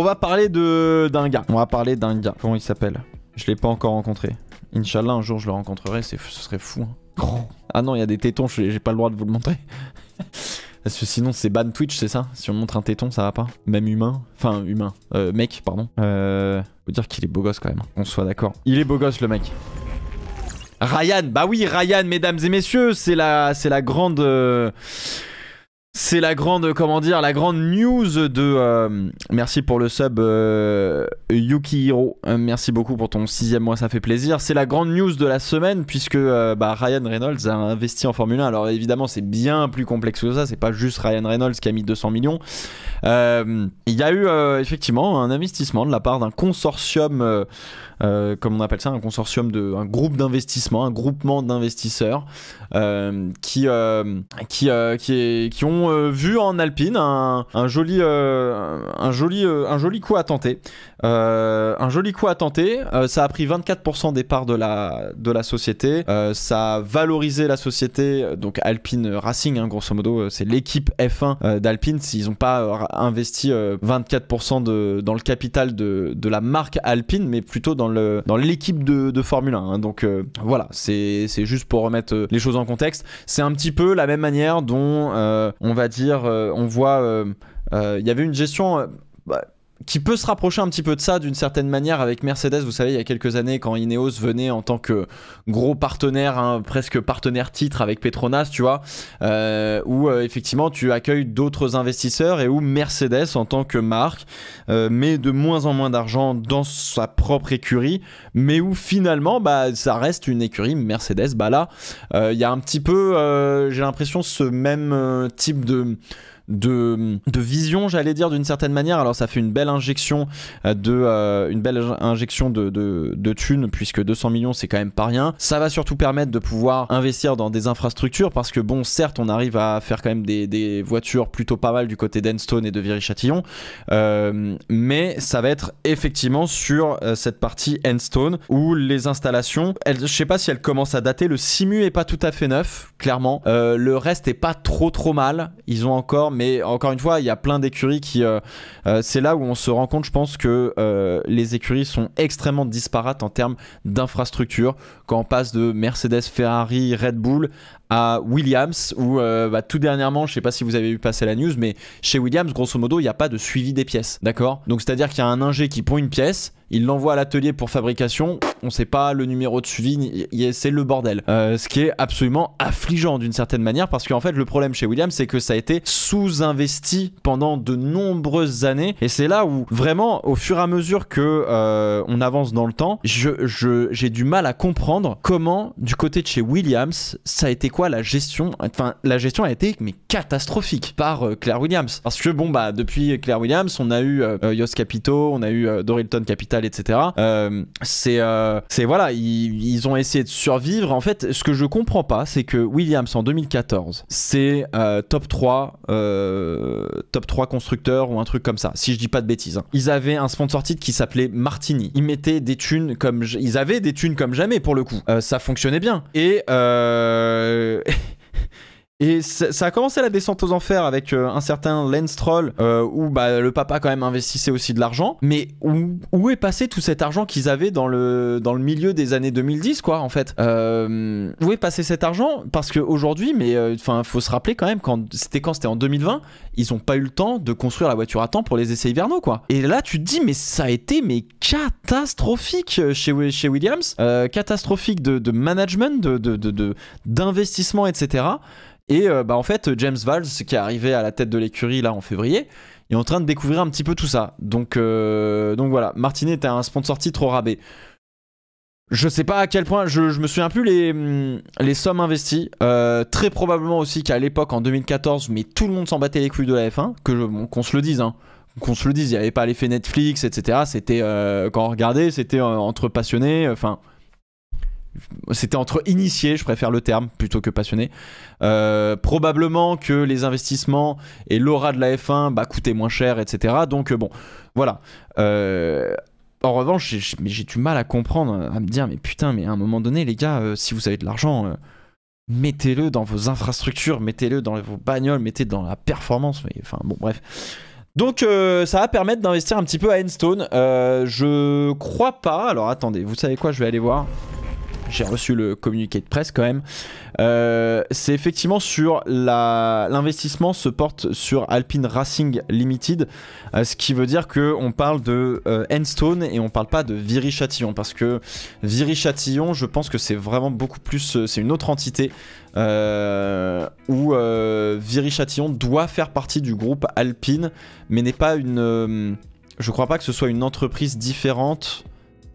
va parler d'un gars. On va parler d'un gars. Comment il s'appelle? Je l'ai pas encore rencontré. Inch'Allah, un jour je le rencontrerai, ce serait fou. Hein. Ah non, il y a des tétons, j'ai pas le droit de vous le montrer. Parce que sinon c'est ban Twitch, c'est ça? Si on montre un téton, ça va pas? Même humain. Enfin, humain. Mec, pardon. Faut dire qu'il est beau gosse quand même. On soit d'accord. Il est beau gosse le mec. Ryan, bah oui, Ryan, mesdames et messieurs, c'est la grande... C'est la grande, comment dire, la grande news de... merci pour le sub Yukihiro, merci beaucoup pour ton 6e mois, ça fait plaisir. C'est la grande news de la semaine puisque Ryan Reynolds a investi en Formule 1. Alors évidemment c'est bien plus complexe que ça, c'est pas juste Ryan Reynolds qui a mis 200 millions. Il y a eu effectivement un investissement de la part d'un consortium, comme on appelle ça, un consortium un groupe d'investissement, un groupement d'investisseurs qui ont vu en Alpine un joli coup à tenter. Un joli coup à tenter. Ça a pris 24% des parts de la société. Ça a valorisé la société, donc Alpine Racing, hein, grosso modo, c'est l'équipe F1 d'Alpine. S'ils n'ont pas investi 24% dans le capital de la marque Alpine, mais plutôt dans l'équipe de Formule 1. Hein. Donc voilà, c'est juste pour remettre les choses en contexte. C'est un petit peu la même manière dont on va dire, on voit, il y avait une gestion qui peut se rapprocher un petit peu de ça d'une certaine manière avec Mercedes. Vous savez, il y a quelques années quand Ineos venait en tant que gros partenaire, hein, presque partenaire titre avec Petronas, tu vois, où effectivement tu accueilles d'autres investisseurs et où Mercedes en tant que marque met de moins en moins d'argent dans sa propre écurie, mais où finalement ça reste une écurie Mercedes. Là il y a un petit peu j'ai l'impression ce même type de vision, j'allais dire, d'une certaine manière. Alors ça fait une belle injection de thunes, puisque 200 millions c'est quand même pas rien. Ça va surtout permettre de pouvoir investir dans des infrastructures, parce que bon, certes on arrive à faire quand même des voitures plutôt pas mal du côté d'Enstone et de Viry-Châtillon, mais ça va être effectivement sur cette partie Enstone où les installations, je sais pas si elles commencent à dater. Le simu est pas tout à fait neuf, clairement. Le reste est pas trop mal. Ils ont encore, mais encore une fois, il y a plein d'écuries qui... c'est là où on se rend compte, je pense, que les écuries sont extrêmement disparates en termes d'infrastructure. Quand on passe de Mercedes, Ferrari, Red Bull à Williams, où tout dernièrement, je sais pas si vous avez vu passer la news, mais chez Williams, grosso modo, il n'y a pas de suivi des pièces, d'accord? Donc c'est-à-dire qu'il y a un ingé qui pond une pièce, il l'envoie à l'atelier pour fabrication, on sait pas le numéro de suivi, c'est le bordel. Ce qui est absolument affligeant d'une certaine manière, parce qu'en fait le problème chez Williams, c'est que ça a été sous-investi pendant de nombreuses années, et c'est là où vraiment au fur et à mesure que on avance dans le temps, j'ai du mal à comprendre comment du côté de chez Williams ça a été quoi la gestion. Enfin la gestion a été mais catastrophique par Claire Williams, parce que bon depuis Claire Williams on a eu Yos Capito, on a eu Dorilton Capital, etc. C'est voilà, ils ont essayé de survivre. En fait, ce que je comprends pas, c'est que Williams en 2014, c'est top 3 constructeurs ou un truc comme ça, si je dis pas de bêtises. Hein. Ils avaient un sponsor titre qui s'appelait Martini. Ils mettaient des thunes comme ils avaient des thunes comme jamais pour le coup. Ça fonctionnait bien. Et ça a commencé la descente aux enfers avec un certain Lance Stroll, où le papa quand même investissait aussi de l'argent. Mais où est passé tout cet argent qu'ils avaient dans le milieu des années 2010, quoi, en fait? Où est passé cet argent? Parce qu'aujourd'hui, faut se rappeler quand même, c'était en 2020, ils ont pas eu le temps de construire la voiture à temps pour les essais hivernaux, quoi. Et là, tu te dis, mais ça a été catastrophique chez Williams, catastrophique de management, d'investissement, etc. Et en fait, James Valls, qui est arrivé à la tête de l'écurie là en février, est en train de découvrir un petit peu tout ça. Donc voilà, Martini était un sponsor titre au rabais. Je sais pas à quel point, je me souviens plus les sommes investies. Très probablement aussi qu'à l'époque, en 2014, mais tout le monde s'en battait les couilles de la F1, qu'on se le dise, hein. Qu'on se le dise, il n'y avait pas l'effet Netflix, etc. C'était, quand on regardait, c'était entre passionnés, enfin... C'était entre initiés, je préfère le terme plutôt que passionné. Probablement que les investissements et l'aura de la F1 coûtaient moins cher, etc. Donc bon, voilà. En revanche, j'ai du mal à comprendre, à me dire, mais putain, mais à un moment donné, les gars, si vous avez de l'argent, mettez-le dans vos infrastructures, mettez-le dans vos bagnoles, mettez-le dans la performance. Mais, enfin bon, bref. Donc ça va permettre d'investir un petit peu à Enstone. Je crois pas. Alors attendez, vous savez quoi, je vais aller voir. J'ai reçu le communiqué de presse quand même. C'est effectivement sur l'investissement se porte sur Alpine Racing Limited, ce qui veut dire qu'on parle de Enstone et on parle pas de Viry-Châtillon, parce que Viry-Châtillon, je pense que c'est vraiment beaucoup plus, c'est une autre entité où Viry-Châtillon doit faire partie du groupe Alpine, mais n'est pas une, je crois pas que ce soit une entreprise différente.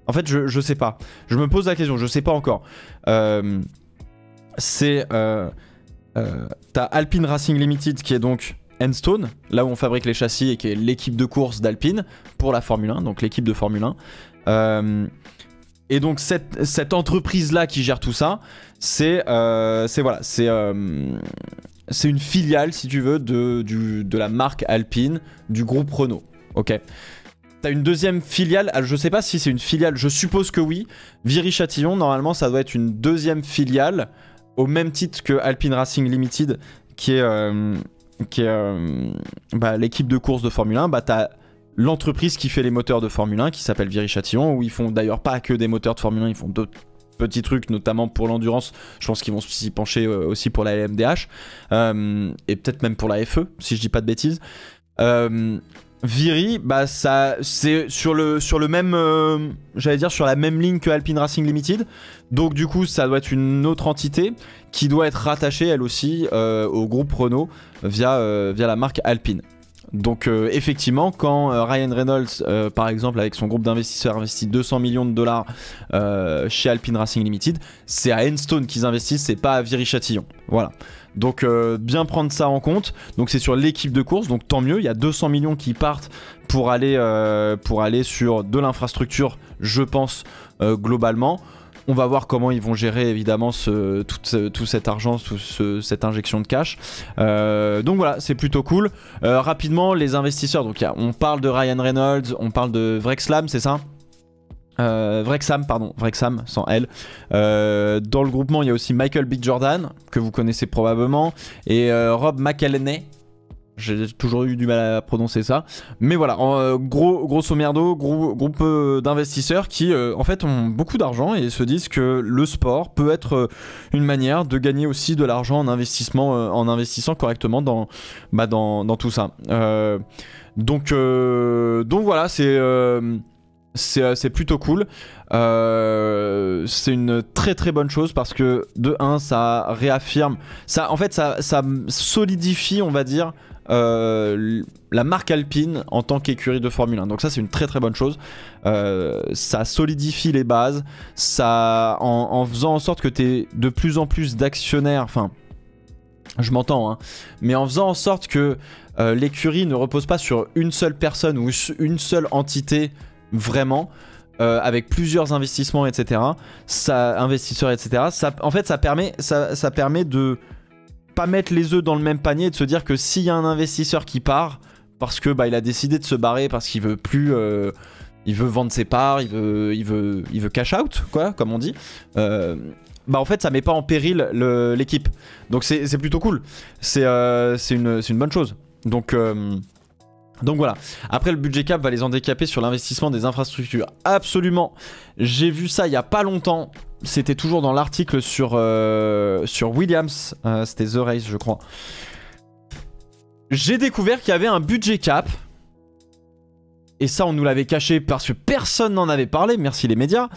En fait, je sais pas. Je me pose la question, je sais pas encore. T'as Alpine Racing Limited qui est donc Enstone, là où on fabrique les châssis et qui est l'équipe de course d'Alpine pour la Formule 1, donc l'équipe de Formule 1. Et donc cette entreprise-là qui gère tout ça, c'est voilà, c'est une filiale, si tu veux, de la marque Alpine, du groupe Renault. Ok. T'as une deuxième filiale, alors je sais pas si c'est une filiale, je suppose que oui. Viry-Châtillon, normalement ça doit être une deuxième filiale, au même titre que Alpine Racing Limited, qui est l'équipe de course de Formule 1. Bah t'as l'entreprise qui fait les moteurs de Formule 1, qui s'appelle Viry-Châtillon, où ils font d'ailleurs pas que des moteurs de Formule 1, ils font d'autres petits trucs, notamment pour l'endurance. Je pense qu'ils vont s'y pencher aussi pour la LMDH, et peut-être même pour la FE, si je dis pas de bêtises. Viry, bah ça, c'est sur le même, j'allais dire sur la même ligne que Alpine Racing Limited. Donc du coup, ça doit être une autre entité qui doit être rattachée elle aussi au groupe Renault via la marque Alpine. Donc effectivement, quand Ryan Reynolds, par exemple, avec son groupe d'investisseurs, investit 200 millions de dollars chez Alpine Racing Limited, c'est à Enstone qu'ils investissent, c'est pas à Viry-Châtillon. Voilà. Donc bien prendre ça en compte. Donc c'est sur l'équipe de course, donc tant mieux. Il y a 200 millions qui partent pour aller sur de l'infrastructure, je pense, globalement. On va voir comment ils vont gérer évidemment tout cet argent, cette injection de cash. Donc voilà, c'est plutôt cool. Rapidement, les investisseurs. Donc on parle de Ryan Reynolds, on parle de Wrexham, c'est ça ? Wrexham sans L. Dans le groupement il y a aussi Michael B. Jordan que vous connaissez probablement et Rob McElhenney. J'ai toujours eu du mal à prononcer ça, mais voilà, grosso merdo, groupe d'investisseurs qui en fait ont beaucoup d'argent et se disent que le sport peut être une manière de gagner aussi de l'argent en investissant correctement dans tout ça. Donc voilà, c'est plutôt cool. C'est une très très bonne chose parce que de 1 ça réaffirme, ça solidifie, on va dire, la marque Alpine en tant qu'écurie de Formule 1. Donc ça c'est une très très bonne chose. Ça solidifie les bases, ça en faisant en sorte que tu aies de plus en plus d'actionnaires, enfin je m'entends, hein, mais en faisant en sorte que l'écurie ne repose pas sur une seule personne ou une seule entité vraiment, avec plusieurs investissements, etc. Investisseurs, etc. En fait, ça permet de pas mettre les œufs dans le même panier et de se dire que s'il y a un investisseur qui part parce que il a décidé de se barrer parce qu'il veut plus, il veut vendre ses parts, il veut cash out, quoi, comme on dit. En fait, ça met pas en péril l'équipe. Donc c'est plutôt cool. C'est une bonne chose. Donc voilà. Après, le budget cap va les handicaper sur l'investissement des infrastructures. Absolument. J'ai vu ça il y a pas longtemps. C'était toujours dans l'article sur Williams. C'était The Race, je crois. J'ai découvert qu'il y avait un budget cap. Et ça, on nous l'avait caché parce que personne n'en avait parlé. Merci les médias.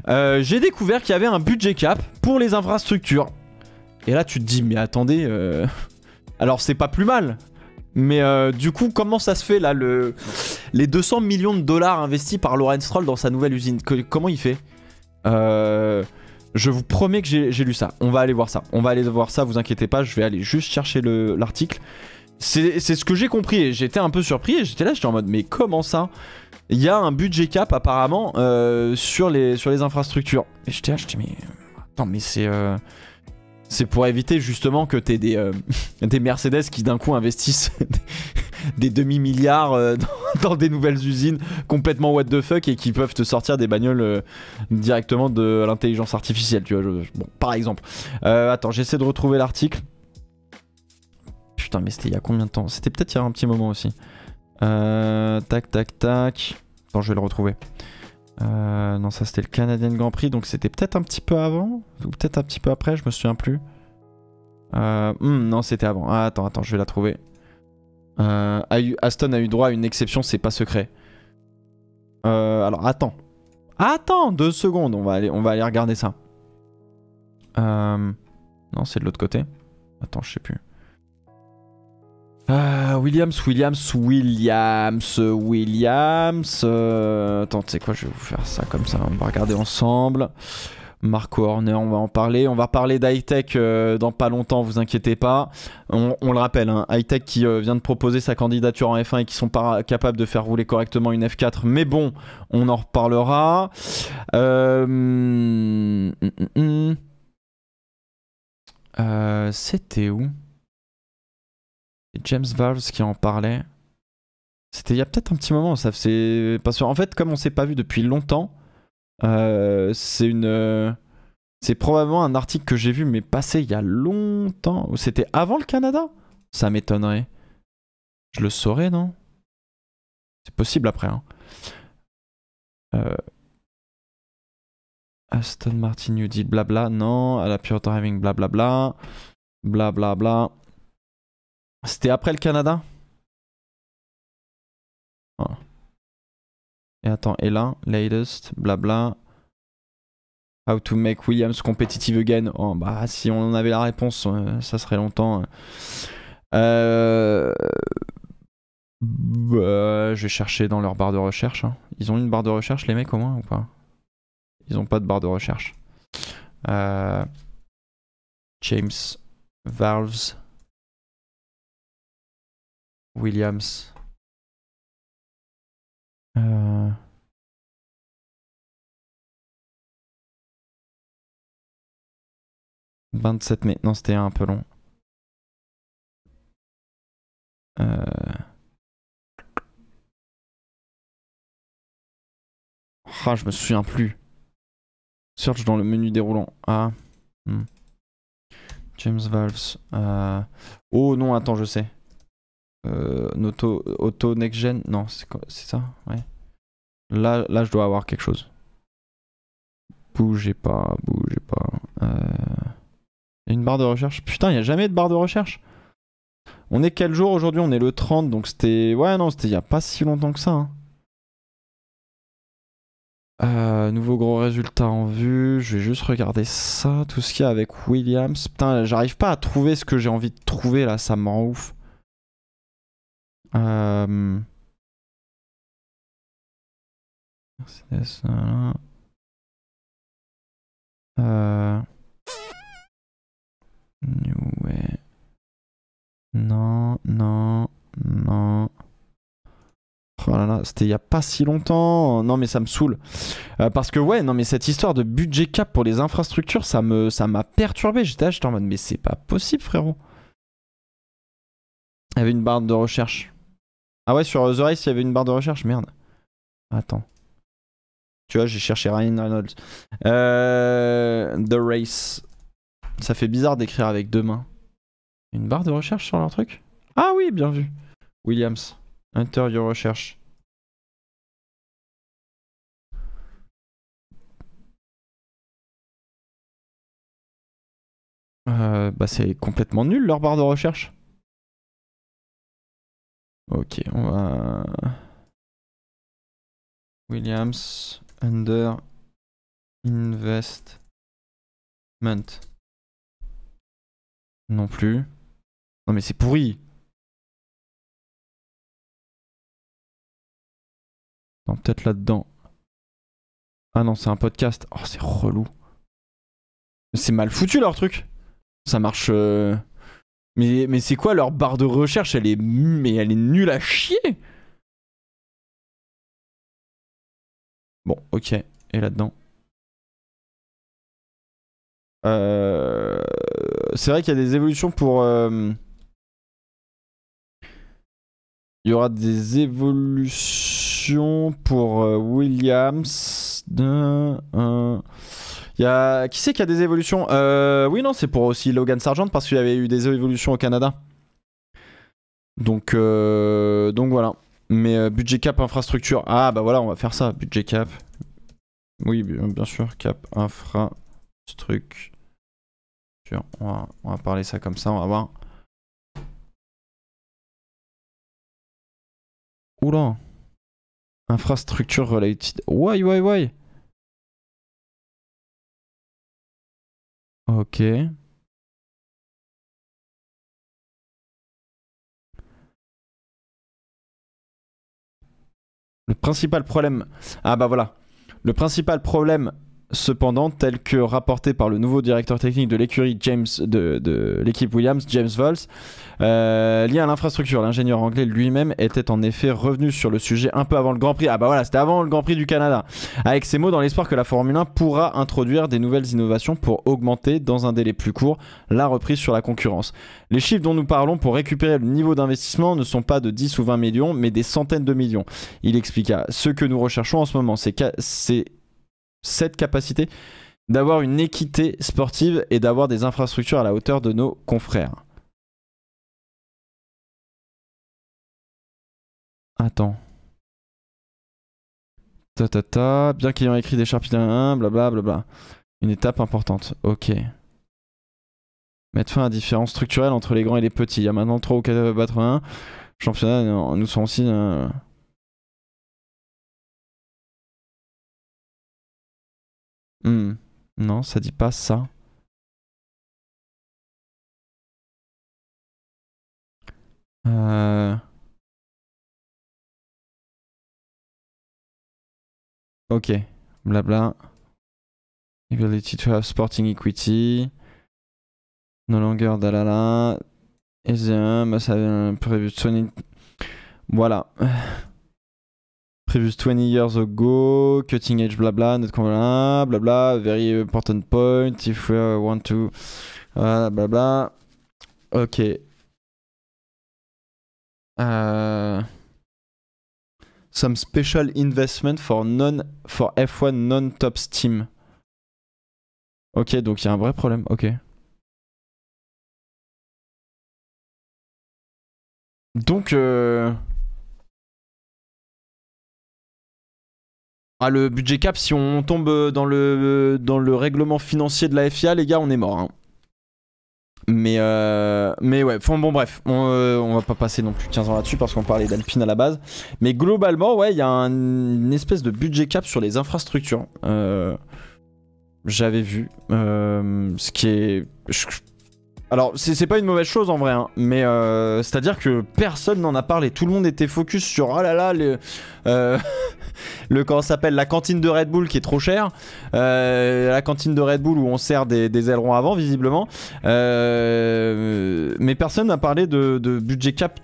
J'ai découvert qu'il y avait un budget cap pour les infrastructures. Et là, tu te dis, mais attendez. Alors, c'est pas plus mal. Mais du coup, comment ça se fait là, les 200 millions de dollars investis par Lawrence Stroll dans sa nouvelle usine? Comment il fait? Je vous promets que j'ai lu ça. On va aller voir ça. Vous inquiétez pas, je vais aller juste chercher l'article. C'est ce que j'ai compris et j'étais un peu surpris et j'étais en mode mais comment ça? Il y a un budget cap apparemment sur les infrastructures. Et j'étais là, mais attends, mais c'est pour éviter justement que t'aies des Mercedes qui d'un coup investissent des demi-milliards dans des nouvelles usines complètement what the fuck et qui peuvent te sortir des bagnoles directement de l'intelligence artificielle, tu vois. Bon, par exemple. Attends, j'essaie de retrouver l'article. Putain, mais c'était il y a combien de temps? C'était peut-être il y a un petit moment aussi. Tac, tac, tac. Attends, je vais le retrouver. Non, ça c'était le Canadian Grand Prix, donc c'était peut-être un petit peu avant ou peut-être un petit peu après, je me souviens plus. Non, c'était avant. Ah, attends, je vais la trouver. Aston a eu droit à une exception, c'est pas secret. Alors, attends. Attends, 2 secondes, on va aller regarder ça. Non, c'est de l'autre côté. Attends, je sais plus. Williams. Attends, tu sais quoi, je vais vous faire ça comme ça. On va regarder ensemble. Marco Horner, on va en parler. On va parler d'Hightech dans pas longtemps, vous inquiétez pas. On le rappelle, hein, Hightech qui vient de proposer sa candidature en F1 et qui sont pas capables de faire rouler correctement une F4. Mais bon, on en reparlera. C'était où? C'est James Valves qui en parlait. C'était il y a peut-être un petit moment, ça c'est pas sûr. En fait, comme on s'est pas vu depuis longtemps, c'est probablement un article que j'ai vu mais passé il y a longtemps. C'était avant le Canada? Ça m'étonnerait. Je le saurais, non? C'est possible après. Hein. Aston Martin New Deal, blabla. Non, à la Pure Driving, blablabla. Blablabla. C'était après le Canada? Oh. Et attends, et là, latest, blabla. How to make Williams competitive again. Oh, bah, si on avait la réponse, ça serait longtemps. Je vais chercher dans leur barre de recherche. Hein. Ils ont une barre de recherche, les mecs, au moins, ou pas? Ils ont pas de barre de recherche. James Valves. Williams. 27 mai. Non, c'était un peu long. Ah, je me souviens plus. Search dans le menu déroulant. Ah. James Valves. Oh non, attends, je sais. Auto Next Gen. Non, c'est ça? Ouais. Là, je dois avoir quelque chose. Bougez pas. Il y a une barre de recherche. Putain, il n'y a jamais de barre de recherche. On est quel jour aujourd'hui? On est le 30, donc c'était... Ouais, non, c'était il n'y a pas si longtemps que ça. Hein. Nouveau gros résultat en vue. Je vais juste regarder ça. Tout ce qu'il y a avec Williams. Putain, j'arrive pas à trouver ce que j'ai envie de trouver là. Ça me rend ouf. Mercedes, ouais. Non. Oh là là, c'était il y a pas si longtemps. Non mais ça me saoule. Parce que ouais, non mais cette histoire de budget cap pour les infrastructures, ça m'a perturbé. J'étais en mode mais c'est pas possible frérot. Il y avait une barre de recherche. Ah ouais, sur The Race, il y avait une barre de recherche. Merde. Attends. Tu vois, j'ai cherché Ryan Reynolds. The Race. Ça fait bizarre d'écrire avec 2 mains. Une barre de recherche sur leur truc? Ah oui, bien vu. Williams. Enter your recherche. Bah c'est complètement nul leur barre de recherche. Ok, on va... Williams, under, investment. Non plus. Non mais c'est pourri. Non, peut-être là-dedans. Ah non, c'est un podcast. Oh, c'est relou. C'est mal foutu leur truc. Ça marche... Mais c'est quoi leur barre de recherche? Elle est nulle à chier. Bon, ok. Et là-dedans. C'est vrai qu'il y a des évolutions pour... Il y aura des évolutions pour Williams. Qui c'est qui a des évolutions? Oui, non, c'est pour aussi Logan Sargent parce qu'il y avait eu des évolutions au Canada. Donc voilà. Mais budget cap infrastructure. Ah bah voilà, on va faire ça. Budget cap. Oui, bien sûr. Cap infrastructure. On va parler ça comme ça, on va voir. Oula. Infrastructure related. Ouais. Ok. Le principal problème... Ah bah voilà. Le principal problème, cependant, tel que rapporté par le nouveau directeur technique de l'écurie de l'équipe Williams, James Vols, lié à l'infrastructure, l'ingénieur anglais lui-même était en effet revenu sur le sujet un peu avant le Grand Prix. Ah bah voilà, c'était avant le Grand Prix du Canada. Avec ces mots, dans l'espoir que la Formule 1 pourra introduire des nouvelles innovations pour augmenter, dans un délai plus court, la reprise sur la concurrence. Les chiffres dont nous parlons pour récupérer le niveau d'investissement ne sont pas de 10 ou 20 millions, mais des centaines de millions. Il expliqua. Ce que nous recherchons en ce moment, c'est cette capacité d'avoir une équité sportive et d'avoir des infrastructures à la hauteur de nos confrères. Attends. Bien qu'ayant écrit des chapitres 1, blablabla. Une étape importante. Ok. Mettre fin à la différence structurelle entre les grands et les petits. Il y a maintenant 3 ou 4 battre 1. Championnat, nous sommes aussi... Non, ça dit pas ça. Ok. Blabla. Ability to have sporting equity. No longer dalala. Is must have previous 20... Voilà. Previous 20 years ago. Cutting edge blabla. Not blabla. Very important point. If we want to... Voilà, blabla. Ok. Some special investment for F1 non-top team. Ok, donc il y a un vrai problème. Ok. Donc, le budget cap, si on tombe dans le règlement financier de la FIA, les gars, on est mort. Hein. Mais ouais, bon bref, on va pas passer non plus 15 ans là-dessus parce qu'on parlait d'Alpine à la base. Mais globalement, ouais, il y a une espèce de budget cap sur les infrastructures. J'avais vu. Ce qui est... Alors, c'est pas une mauvaise chose en vrai, hein, mais c'est-à-dire que personne n'en a parlé. Tout le monde était focus sur, oh là là, comment ça s'appelle, la cantine de Red Bull qui est trop chère. La cantine de Red Bull où on sert des ailerons avant, visiblement. Mais personne n'a parlé de budget cap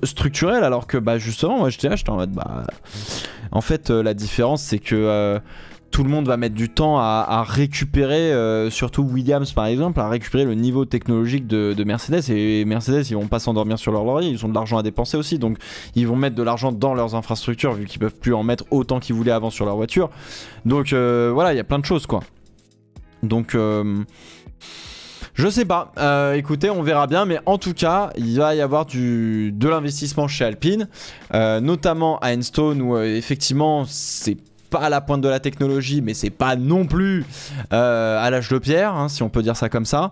structurel, alors que, bah, justement, moi j'étais en mode, bah... En fait, la différence, c'est que... tout le monde va mettre du temps à récupérer, surtout Williams par exemple, à récupérer le niveau technologique de Mercedes. Et Mercedes, ils vont pas s'endormir sur leur laurier, ils ont de l'argent à dépenser aussi. Donc ils vont mettre de l'argent dans leurs infrastructures vu qu'ils peuvent plus en mettre autant qu'ils voulaient avant sur leur voiture. Donc voilà, il y a plein de choses quoi. Donc je sais pas, écoutez, on verra bien, mais en tout cas, il va y avoir de l'investissement chez Alpine, notamment à Enstone où effectivement c'est pas à la pointe de la technologie, mais c'est pas non plus à l'âge de pierre, hein, si on peut dire ça comme ça.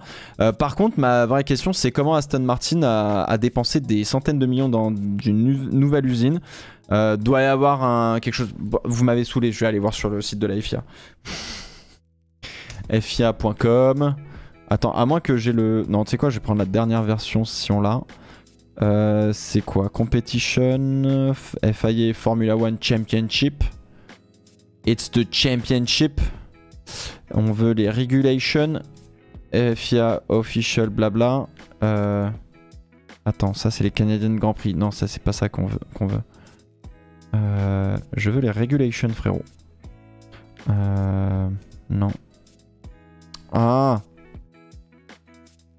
Par contre, ma vraie question, c'est comment Aston Martin a dépensé des centaines de millions dans une nouvelle usine. Doit y avoir quelque chose... Vous m'avez saoulé, je vais aller voir sur le site de la FIA. FIA.com. Attends, à moins que j'ai le... Non, tu sais quoi, je vais prendre la dernière version si on l'a. C'est quoi? Competition, FIA Formula One Championship. It's the championship. On veut les regulations. FIA official blabla. Attends, ça c'est les Canadian Grand Prix. Non, ça c'est pas ça qu'on veut. Je veux les regulations, frérot. Non. Ah.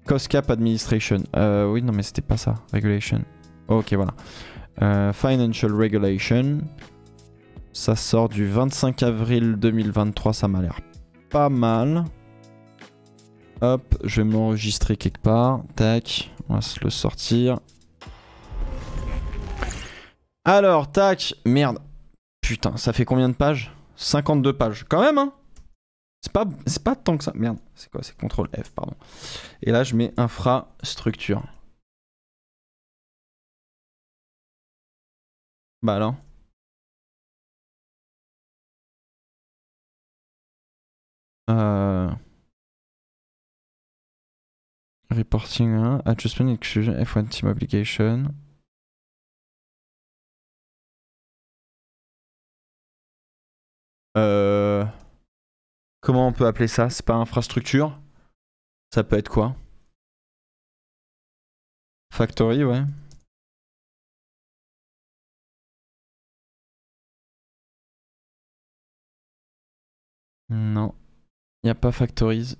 Cost cap administration. Oui, non mais c'était pas ça. Regulation. Ok, voilà. Financial regulation. Ça sort du 25 avril 2023, ça m'a l'air pas mal. Hop, je vais m'enregistrer quelque part. Tac, on va se le sortir. Alors, tac. Merde. Putain, ça fait combien de pages? 52 pages. Quand même, hein. C'est pas tant que ça. Merde. C'est quoi? C'est CTRL F, pardon. Et là, je mets infrastructure. Bah alors. Reporting 1, adjustment, exclusion, F1 team application. Comment on peut appeler ça? C'est pas infrastructure? Ça peut être quoi? Factory, ouais. Non. Il n'y a pas factories.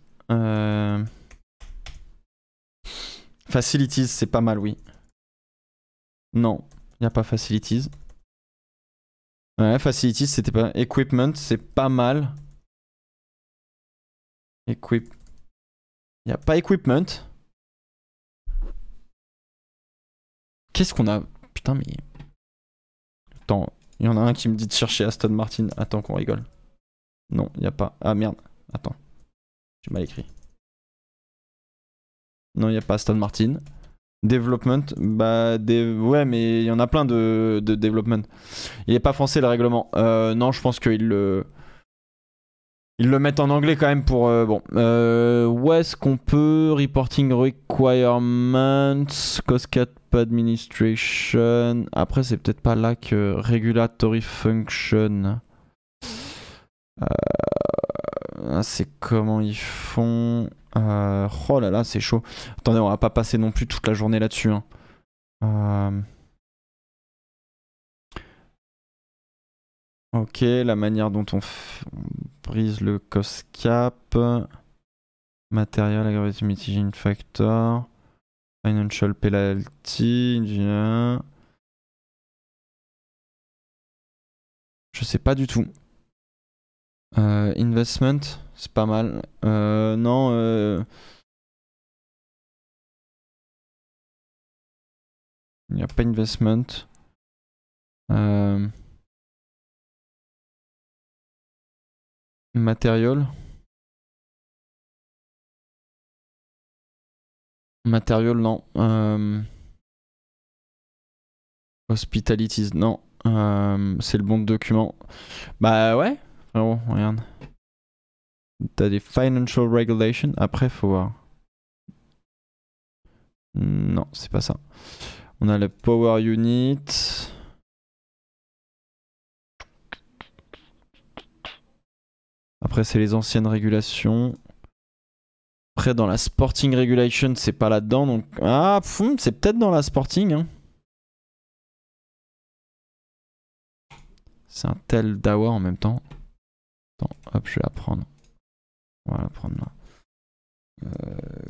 Facilities, c'est pas mal, oui. Non, il n'y a pas facilities. Ouais, facilities, c'était pas... Equipment, c'est pas mal. Il n'y a pas equipment. Qu'est-ce qu'on a? Putain, mais... Attends, il y en a un qui me dit de chercher Aston Martin. Attends qu'on rigole. Non, il n'y a pas. Ah merde, attends. J'ai mal écrit. Non, il n'y a pas Aston Martin. Development, bah... Ouais, mais il y en a plein de development. Il est pas français le règlement. Non, je pense qu'ils le... Ils le mettent en anglais quand même pour... bon. Où est-ce qu'on peut... Reporting requirements, cost cap administration... Après, c'est peut-être pas là que... Regulatory function... c'est comment ils font... oh là là, c'est chaud. Attendez, on va pas passer non plus toute la journée là-dessus. Hein. Ok, la manière dont on brise le cost cap. Matériel, aggravated mitigation factor. Financial penalty. Je sais pas du tout. Investment, c'est pas mal. Non, il n'y a pas investment. Matériel. Matériel, non. Hospitalities, non. C'est le bon document. Bah ouais. Frérot, regarde. T'as des financial regulations. Après, faut voir. Non, c'est pas ça. On a le power unit. Après, c'est les anciennes régulations. Après, dans la sporting regulation, c'est pas là-dedans. Donc... Ah, c'est peut-être dans la sporting. Hein. C'est un tel dawa en même temps. Attends, hop, je vais la prendre. On va la prendre là.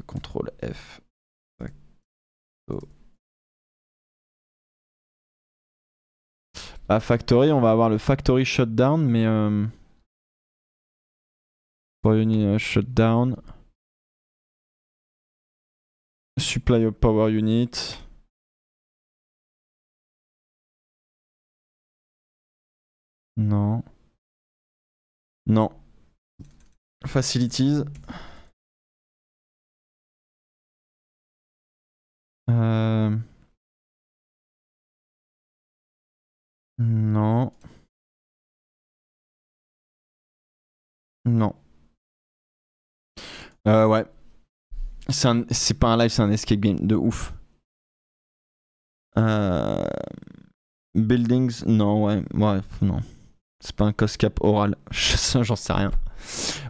CTRL F. Bah, factory, on va avoir le factory shutdown, mais... shutdown. Supply of power unit. Non. Non. Facilities. Non. Non. Ouais. C'est pas un live, c'est un escape game de ouf. Buildings, non, ouais. Ouais, non. C'est pas un cost cap oral. J'en sais rien.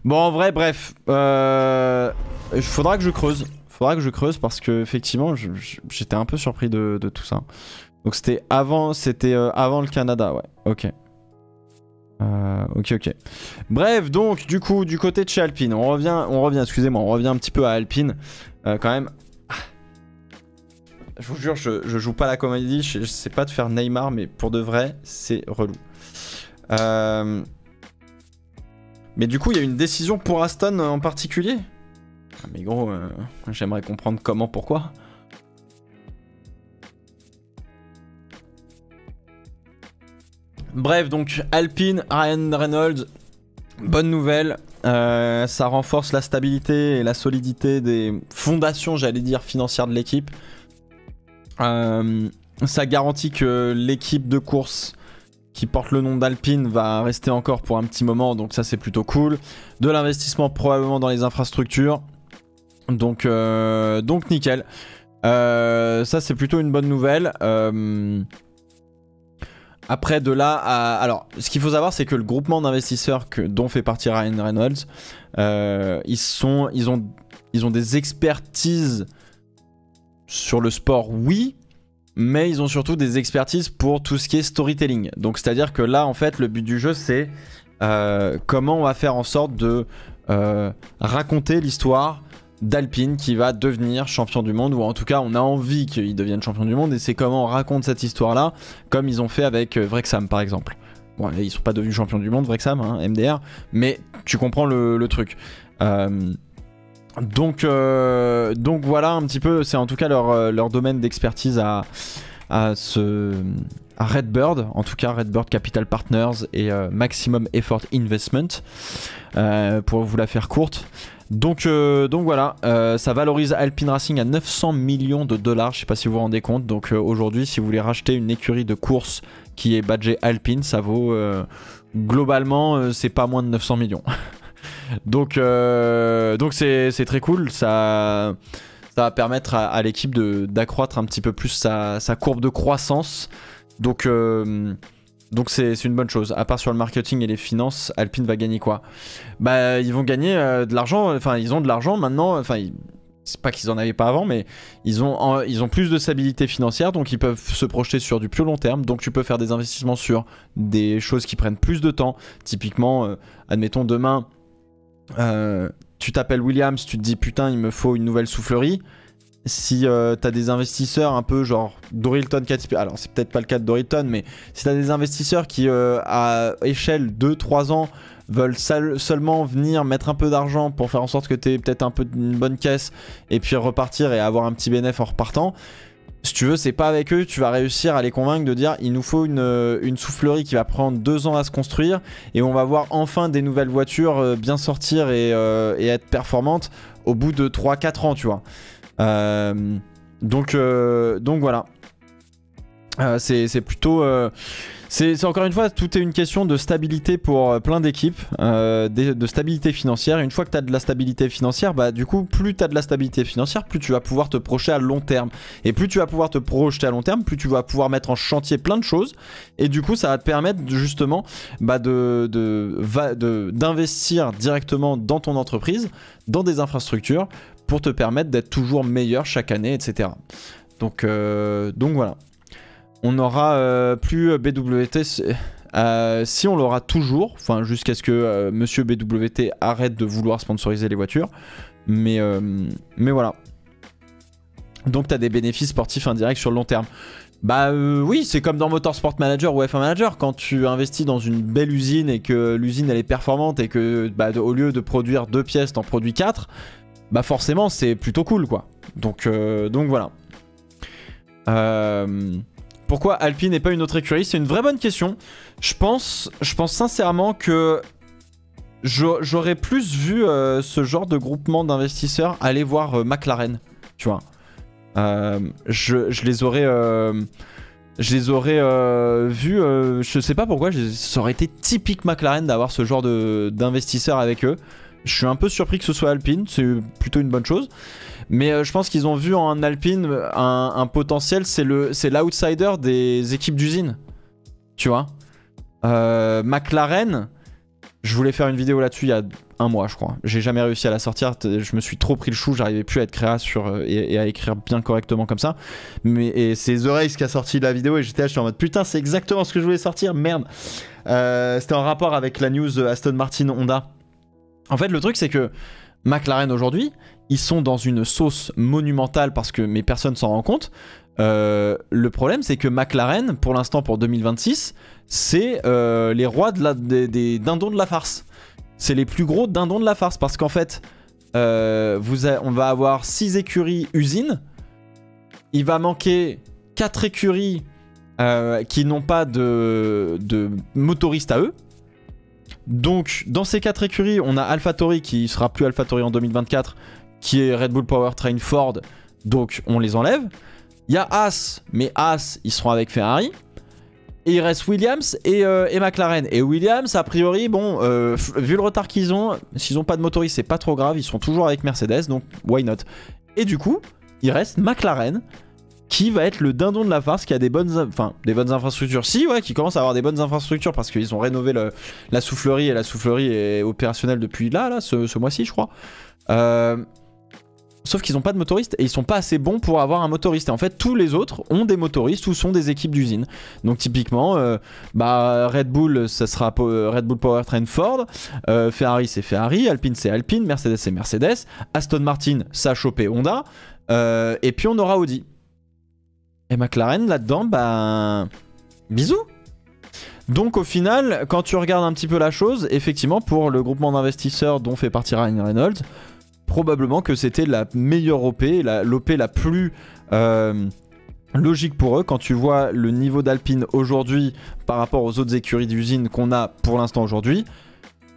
Bon, en vrai, bref. Il faudra que je creuse. Faudra que je creuse parce que effectivement, j'étais un peu surpris de tout ça. Donc c'était avant le Canada, ouais. Ok. Ok. Bref, donc du coup, du côté de chez Alpine, on revient, excusez-moi, on revient un petit peu à Alpine. Quand même. Je vous jure, je joue pas la comédie, je sais pas de faire Neymar, mais pour de vrai, c'est relou. Mais du coup, il y a une décision pour Aston en particulier? Ah, mais gros, j'aimerais comprendre comment, pourquoi. Bref, donc Alpine, Ryan Reynolds, bonne nouvelle. Ça renforce la stabilité et la solidité des fondations, j'allais dire, financières de l'équipe. Ça garantit que l'équipe de course qui porte le nom d'Alpine va rester encore pour un petit moment, donc ça c'est plutôt cool. De l'investissement probablement dans les infrastructures, donc nickel. Ça c'est plutôt une bonne nouvelle. Après de là à... Alors ce qu'il faut savoir c'est que le groupement d'investisseurs dont fait partie Ryan Reynolds, ils ont des expertises sur le sport, oui, mais ils ont surtout des expertises pour tout ce qui est storytelling. Donc c'est à dire que là en fait le but du jeu c'est comment on va faire en sorte de raconter l'histoire d'Alpine qui va devenir champion du monde, ou en tout cas on a envie qu'il devienne champion du monde, et c'est comment on raconte cette histoire là, comme ils ont fait avec Wrexham par exemple. Bon, ils sont pas devenus champions du monde Wrexham, hein, MDR, mais tu comprends le truc. Donc voilà un petit peu, c'est en tout cas leur domaine d'expertise à Redbird, en tout cas Redbird Capital Partners et Maximum Effort Investment, pour vous la faire courte. Donc voilà, ça valorise Alpine Racing à 900 millions de dollars, je sais pas si vous vous rendez compte. Donc aujourd'hui, si vous voulez racheter une écurie de course qui est badgée Alpine, ça vaut globalement, c'est pas moins de 900 millions. donc c'est très cool, ça va permettre à l'équipe d'accroître un petit peu plus sa courbe de croissance. Donc c'est une bonne chose. À part sur le marketing et les finances, Alpine va gagner quoi? Bah ils vont gagner de l'argent, enfin ils ont de l'argent maintenant, enfin c'est pas qu'ils en avaient pas avant, mais ils ont plus de stabilité financière, donc ils peuvent se projeter sur du plus long terme. Donc tu peux faire des investissements sur des choses qui prennent plus de temps. Typiquement, admettons demain, tu t'appelles Williams, tu te dis putain il me faut une nouvelle soufflerie. Si t'as des investisseurs un peu genre Dorilton, alors c'est peut-être pas le cas de Dorilton, mais si t'as des investisseurs qui à échelle 2-3 ans veulent seulement venir mettre un peu d'argent pour faire en sorte que t'aies peut-être un peu une bonne caisse et puis repartir et avoir un petit bénéfice en repartant, si tu veux c'est pas avec eux tu vas réussir à les convaincre de dire il nous faut une soufflerie qui va prendre 2 ans à se construire et on va voir enfin des nouvelles voitures bien sortir et être performantes au bout de 3-4 ans, tu vois. Donc voilà, c'est plutôt c'est encore une fois, tout est une question de stabilité pour plein d'équipes, de stabilité financière. Et une fois que tu as de la stabilité financière, bah du coup plus tu as de la stabilité financière, plus tu vas pouvoir te projeter à long terme, et plus tu vas pouvoir te projeter à long terme, plus tu vas pouvoir mettre en chantier plein de choses, et du coup ça va te permettre justement bah, d'investir directement dans ton entreprise, dans des infrastructures, pour te permettre d'être toujours meilleur chaque année, etc. Donc voilà. On n'aura plus BWT, si on l'aura toujours, enfin jusqu'à ce que Monsieur BWT arrête de vouloir sponsoriser les voitures. Mais voilà. Donc tu as des bénéfices sportifs indirects sur le long terme. Bah oui, c'est comme dans Motorsport Manager ou F1 Manager, quand tu investis dans une belle usine et que l'usine elle est performante et que bah, au lieu de produire 2 pièces, t'en produis 4. Bah forcément c'est plutôt cool quoi. Donc voilà. Pourquoi Alpine n'est pas une autre écurie? C'est une vraie bonne question. Je pense sincèrement que j'aurais plus vu ce genre de groupement d'investisseurs aller voir McLaren, tu vois. Je les aurais vus, je sais pas pourquoi, ça aurait été typique McLaren d'avoir ce genre d'investisseurs avec eux. Je suis un peu surpris que ce soit Alpine, c'est plutôt une bonne chose. Mais je pense qu'ils ont vu en Alpine un potentiel, c'est l'outsider des équipes d'usine. Tu vois, McLaren, je voulais faire une vidéo là-dessus il y a 1 mois je crois. J'ai jamais réussi à la sortir, je me suis trop pris le chou, j'arrivais plus à être créa et à écrire bien correctement comme ça. Et c'est The Race qui a sorti la vidéo et j'étais là, je suis en mode putain c'est exactement ce que je voulais sortir, merde. C'était en rapport avec la news Aston Martin Honda. En fait, le truc, c'est que McLaren, aujourd'hui, ils sont dans une sauce monumentale parce que mais personne s'en rend compte. Le problème, c'est que McLaren, pour l'instant, pour 2026, c'est les rois des dindons de la farce. C'est les plus gros dindons de la farce parce qu'en fait, on va avoir 6 écuries usines. Il va manquer 4 écuries qui n'ont pas de motoristes à eux. Donc dans ces 4 écuries, on a AlphaTauri qui sera plus AlphaTauri en 2024, qui est Red Bull Powertrain Ford, donc on les enlève. Il y a Haas, mais Haas ils seront avec Ferrari. Et il reste Williams et McLaren. Et Williams, a priori, bon, vu le retard qu'ils ont, s'ils n'ont pas de motoriste, c'est pas trop grave, ils sont toujours avec Mercedes, donc why not. Et du coup, il reste McLaren, qui va être le dindon de la farce, qui a des bonnes infrastructures. Si, ouais, qui commence à avoir des bonnes infrastructures, parce qu'ils ont rénové la soufflerie, et la soufflerie est opérationnelle depuis là ce mois-ci, je crois. Sauf qu'ils n'ont pas de motoristes et ils sont pas assez bons pour avoir un motoriste. Et en fait, tous les autres ont des motoristes ou sont des équipes d'usine. Donc typiquement, Red Bull, ça sera Red Bull Powertrain Ford. Ferrari, c'est Ferrari. Alpine, c'est Alpine. Mercedes, c'est Mercedes. Aston Martin, ça a chopé Honda. Et puis on aura Audi. Et McLaren, là-dedans, bisous. Donc au final, quand tu regardes un petit peu la chose, effectivement, pour le groupement d'investisseurs dont fait partie Ryan Reynolds, probablement que c'était la meilleure OP, l'OP la plus logique pour eux. Quand tu vois le niveau d'Alpine aujourd'hui par rapport aux autres écuries d'usine qu'on a pour l'instant aujourd'hui,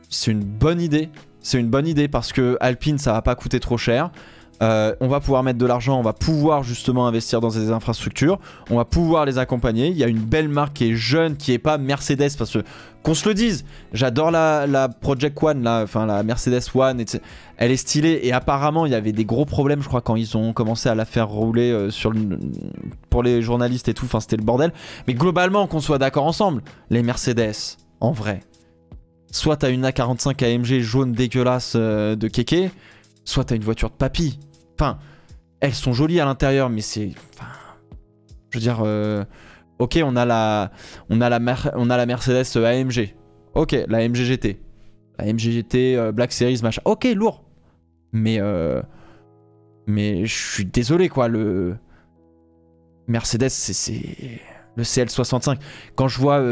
c'est une bonne idée. C'est une bonne idée parce que Alpine, ça va pas coûter trop cher. On va pouvoir mettre de l'argent, on va pouvoir justement investir dans des infrastructures, on va pouvoir les accompagner. Il y a une belle marque qui est jeune, qui est pas Mercedes, parce que qu'on se le dise, j'adore la Project One, enfin la Mercedes One, etc. Elle est stylée et apparemment il y avait des gros problèmes, je crois, quand ils ont commencé à la faire rouler pour les journalistes et tout, enfin c'était le bordel. Mais globalement, qu'on soit d'accord ensemble, les Mercedes, en vrai, soit t'as une A45 AMG jaune dégueulasse de kéké, soit t'as une voiture de papy. Enfin, elles sont jolies à l'intérieur, mais c'est... Enfin, je veux dire... ok, on a la Mercedes AMG. Ok, la AMG GT. La AMG GT Black Series, machin. Ok, lourd. Mais je suis désolé, quoi. Le Mercedes, c'est... Le CL65. Quand je vois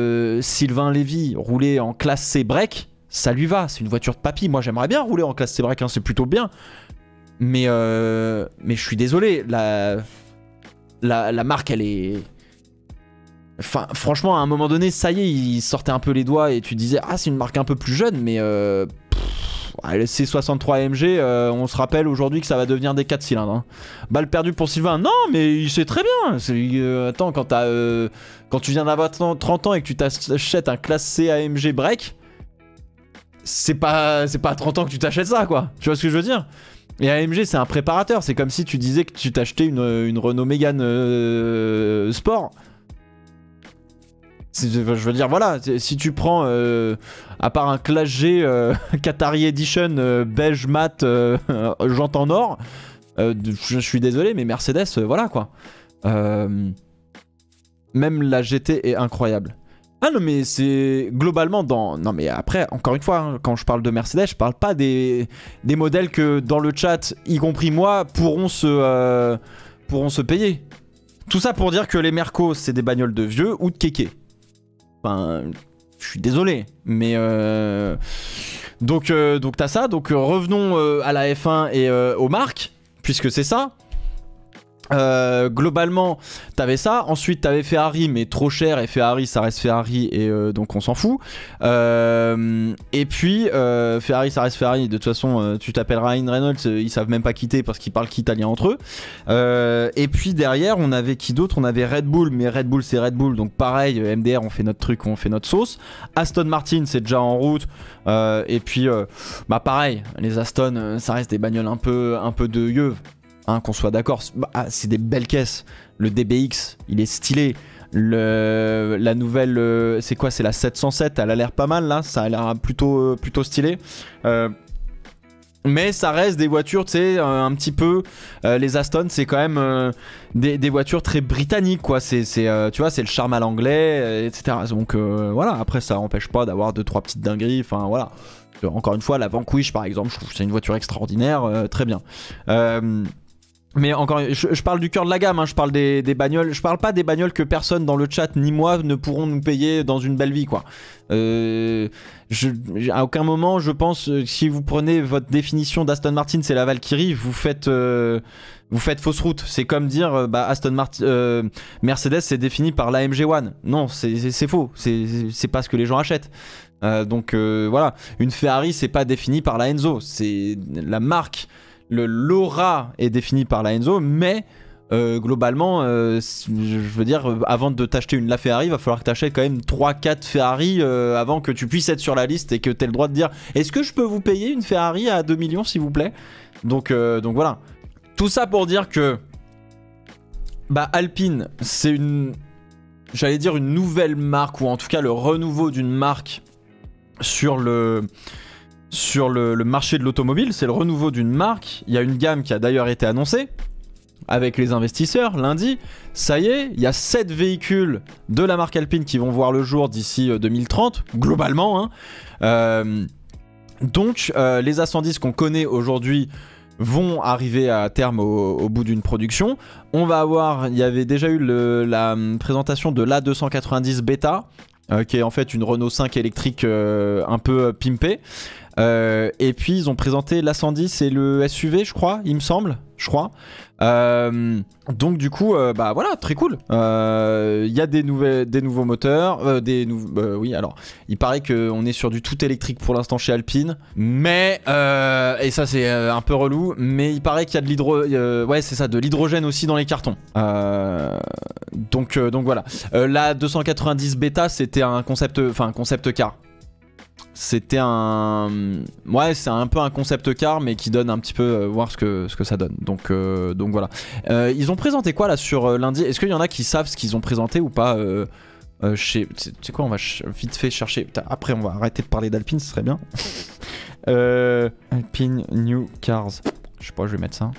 Sylvain Lévy rouler en classe C break, ça lui va. C'est une voiture de papy. Moi, j'aimerais bien rouler en classe C break, hein, c'est plutôt bien. Mais je suis désolé, la marque, elle est... Enfin, franchement, à un moment donné, ça y est, il sortait un peu les doigts et tu disais, ah, c'est une marque un peu plus jeune, mais le C63 AMG, on se rappelle aujourd'hui que ça va devenir des 4 cylindres. Hein. Balle perdue pour Sylvain. Non, mais il sait très bien. Attends, quand tu viens d'avoir 30 ans et que tu t'achètes un classe C AMG break, c'est pas à 30 ans que tu t'achètes ça, quoi. Tu vois ce que je veux dire? Et AMG, c'est un préparateur. C'est comme si tu disais que tu t'achetais une Renault Mégane Sport. Je veux dire, voilà, si tu prends, à part un Clash G Qatari Edition beige mat jante en or, je suis désolé, mais Mercedes, voilà quoi. Même la GT est incroyable. Ah non, mais c'est globalement dans... Non mais après, encore une fois, hein, quand je parle de Mercedes, je parle pas des modèles que dans le chat, y compris moi, pourront se payer. Tout ça pour dire que les Mercos, c'est des bagnoles de vieux ou de kéké. Enfin, je suis désolé, mais... Donc t'as ça, donc revenons à la F1 et aux marques, puisque c'est ça. Globalement, t'avais ça. Ensuite, t'avais Ferrari, mais trop cher. Et Ferrari, ça reste Ferrari, et donc on s'en fout. Et puis, Ferrari, ça reste Ferrari. De toute façon, tu t'appelles Ryan Reynolds, ils savent même pas quitter parce qu'ils parlent qu'italien entre eux. Et puis derrière, on avait qui d'autre? On avait Red Bull, mais Red Bull, c'est Red Bull. Donc pareil, MDR, on fait notre truc, on fait notre sauce. Aston Martin, c'est déjà en route. Et puis, pareil, les Aston, ça reste des bagnoles un peu de yeuve. Hein, qu'on soit d'accord, c'est des belles caisses. Le DBX, il est stylé. La nouvelle, c'est quoi? C'est la 707, elle a l'air pas mal là, ça a l'air plutôt stylé. Mais ça reste des voitures, tu sais, un petit peu... les Aston, c'est quand même des voitures très britanniques, quoi. Tu vois, c'est le charme à l'anglais, etc. Donc voilà, après ça n'empêche pas d'avoir 2-3 petites dingueries, enfin voilà. Encore une fois, la Vanquish, par exemple, je trouve que c'est une voiture extraordinaire, très bien. Mais encore, je parle du cœur de la gamme, hein, je parle des bagnoles. Je parle pas des bagnoles que personne dans le chat ni moi ne pourront nous payer dans une belle vie, quoi. À aucun moment, je pense, si vous prenez votre définition d'Aston Martin, c'est la Valkyrie, vous faites fausse route. C'est comme dire, Aston Martin, Mercedes, c'est défini par l'AMG One. Non, c'est faux. C'est pas ce que les gens achètent. Donc voilà, une Ferrari, c'est pas défini par la Enzo. C'est la marque. L'aura est définie par la Enzo, mais globalement, je veux dire, avant de t'acheter une LaFerrari, il va falloir que tu achètes quand même 3-4 Ferrari avant que tu puisses être sur la liste et que tu aies le droit de dire est-ce que je peux vous payer une Ferrari à 2 millions s'il vous plaît. Donc voilà. Tout ça pour dire que Alpine, c'est j'allais dire une nouvelle marque, ou en tout cas le renouveau d'une marque sur le marché de l'automobile. C'est le renouveau d'une marque. Il y a une gamme qui a d'ailleurs été annoncée avec les investisseurs lundi. Ça y est, il y a 7 véhicules de la marque Alpine qui vont voir le jour d'ici 2030, globalement. Donc les A110 qu'on connaît aujourd'hui vont arriver à terme au bout d'une production. On va avoir, il y avait déjà eu la présentation de l'A290 Beta, qui est en fait une Renault 5 électrique un peu pimpée. Et puis ils ont présenté l'A110 et le SUV, je crois, il me semble, donc du coup, voilà, très cool. Il y a des nouveaux moteurs, oui, alors, il paraît qu'on est sur du tout électrique pour l'instant chez Alpine, mais et ça c'est un peu relou, mais il paraît qu'il y a de l'hydrogène aussi dans les cartons. Donc voilà. La 290 Beta, c'était un concept car. C'était c'est un peu un concept car, mais qui donne un petit peu voir ce que ça donne. Donc voilà. Ils ont présenté quoi là sur lundi? Est-ce qu'il y en a qui savent ce qu'ils ont présenté ou pas? Tu sais quoi, on va vite fait chercher. Après, on va arrêter de parler d'Alpine, ce serait bien. Alpine New Cars. Je sais pas, je vais mettre ça.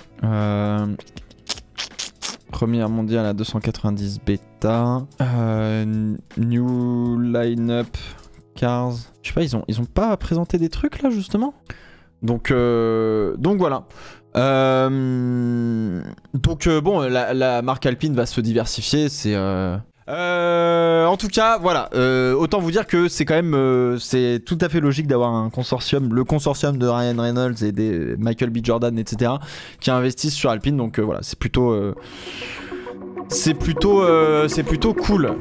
Première mondiale à 290 Beta. New line-up. Cars. Je sais pas, ils ont pas présenté des trucs là justement. Donc voilà. Bon, la marque Alpine va se diversifier. C'est en tout cas, voilà. Autant vous dire que c'est quand même c'est tout à fait logique d'avoir un consortium, le consortium de Ryan Reynolds et des Michael B. Jordan, etc., qui investissent sur Alpine. Donc voilà, c'est plutôt cool.